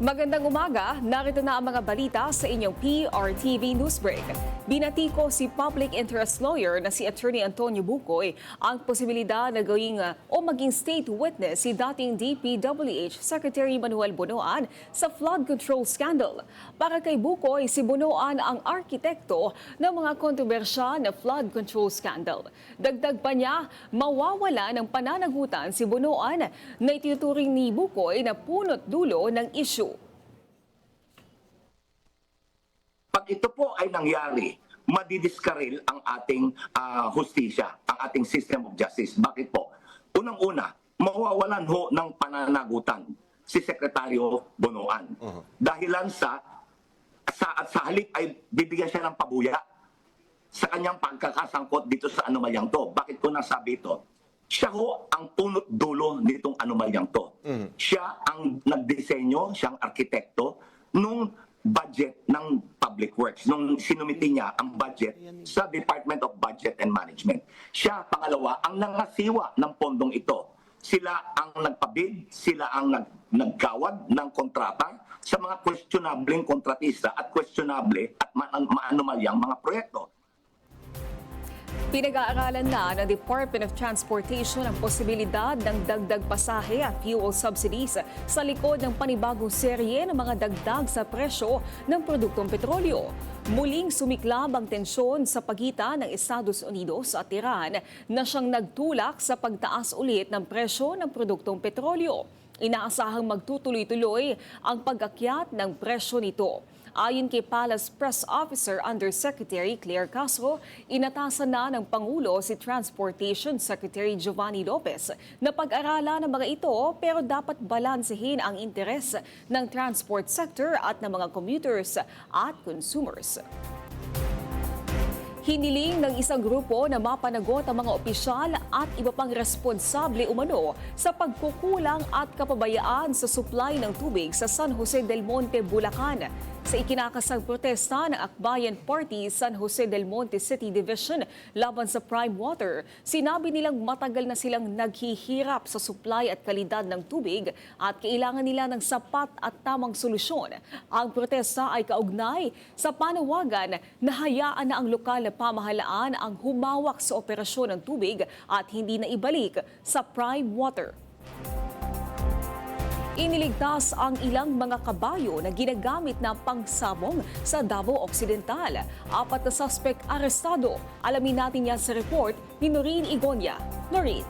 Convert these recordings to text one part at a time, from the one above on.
Magandang umaga, narito na ang mga balita sa inyong PRTV Newsbreak. Binatiko si public interest lawyer na si Attorney Antonio Bucoy ang posibilidad na maging state witness si dating DPWH Secretary Manuel Bonoan sa flood control scandal. Para kay Bucoy, si Bonoan ang arkitekto ng mga kontrobersya na flood control scandal. Dagdag pa niya, mawawala ng pananagutan si Bonoan na itinuturing ni Bucoy na punot dulo ng issue. Pag ito po ay nangyari, madidiskaril ang ating hustisya, ang ating system of justice. Bakit po? Unang-una, mawawalan ho ng pananagutan si Sekretaryo Bonoan. Dahilan sa halip ay bibigyan siya ng pabuya sa kanyang pagkakasangkot dito sa anomalyang to. Bakit ko nasabi ito? Siya ho ang punot dulo nitong anomalyang to. Siya ang nagdisenyo, siyang arkitekto nung budget ng Public Works, nung sinumiti niya ang budget sa Department of Budget and Management. Siya, pangalawa, ang nangasiwa ng pondong ito. Sila ang nagpabid, sila ang nagkawad ng kontrata sa mga questionable kontratista at questionable at maanomalyang mga proyekto. Pinag-aaralan na ng Department of Transportation ang posibilidad ng dagdag pasahe at fuel subsidies sa likod ng panibagong serye ng mga dagdag sa presyo ng produktong petrolyo. Muling sumiklab ang tensyon sa pagitan ng Estados Unidos at Iran na siyang nagtulak sa pagtaas ulit ng presyo ng produktong petrolyo. Inaasahang magtutuloy-tuloy ang pag-akyat ng presyo nito. Ayon kay Palace Press Officer Undersecretary Claire Castro, inatasan na ng Pangulo si Transportation Secretary Giovanni Lopez na pag-aralan ng mga ito pero dapat balansehin ang interes ng transport sector at ng mga commuters at consumers. Hiniling ng isang grupo na mapanagot ang mga opisyal at iba pang responsable umano sa pagkukulang at kapabayaan sa supply ng tubig sa San Jose del Monte, Bulacan. Sa ikinakasang protesta ng Akbayan Party San Jose del Monte City Division laban sa Prime Water, sinabi nilang matagal na silang naghihirap sa supply at kalidad ng tubig at kailangan nila ng sapat at tamang solusyon. Ang protesta ay kaugnay sa panawagan na hayaan na ang lokal na pamahalaan ang humawak sa operasyon ng tubig at hindi na ibalik sa Prime Water. Iniligtas ang ilang mga kabayo na ginagamit na pangsabong sa Davao Occidental. 4 na suspect arestado. Alamin natin yan sa report ni Noreen Igonia. Noreen.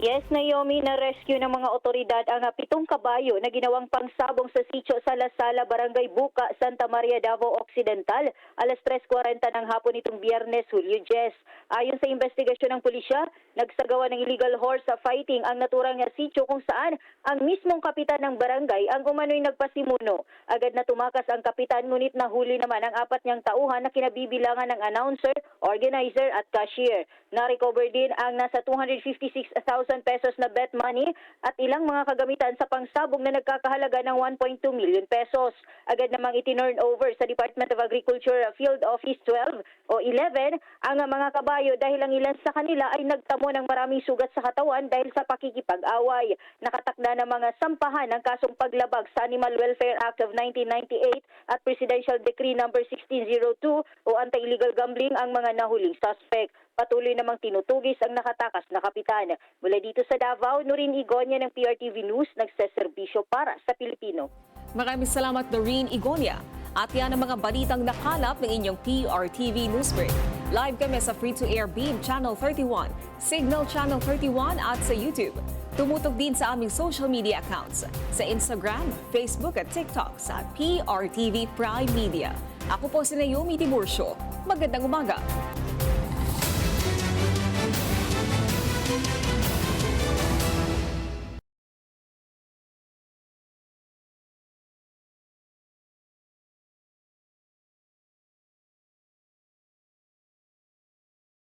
Yes, Naomi, na-rescue ng mga otoridad ang 7 kabayo na ginawang pangsabong sa sitio Salasala, Barangay Buka, Santa Maria, Davao Occidental, alas 3:40 ng hapon nitong Biyernes, Hulyo 10. Ayon sa investigasyon ng pulisya, nagsagawa ng illegal horse fighting ang naturang sitio kung saan ang mismong kapitan ng barangay ang umano'y nagpasimuno. Agad na tumakas ang kapitan ngunit nahuli naman ang 4 niyang tauhan na kinabibilangan ng announcer, organizer at cashier. Na-recover din ang nasa 256,000 pesos na bet money at ilang mga kagamitan sa pangsabong na nagkakahalaga ng 1.2 million pesos. Agad namang itinurn over sa Department of Agriculture Field Office 12 o 11 ang mga kabayo dahil ang ilan sa kanila ay nagtamo ng maraming sugat sa katawan dahil sa pakikipag-away. Nakatakda ng mga sampahan ng kasong paglabag sa Animal Welfare Act of 1998 at Presidential Decree No. 1602 o Anti-Illegal Gambling ang mga nahuling suspect. Patuloy namang tinutugis ang nakatakas na kapitan. Mula dito sa Davao, Noreen Igonia ng PRTV News, nagseserbisyo para sa Pilipino. Maraming salamat, Noreen Igonia. At yan ang mga balitang nakalap ng inyong PRTV Newsbreak. Live kami sa free-to-air Beam Channel 31, Signal Channel 31 at sa YouTube. Tumutok din sa aming social media accounts sa Instagram, Facebook at TikTok sa PRTV Prime Media. Ako po si Naomi Tiburcio. Magandang umaga.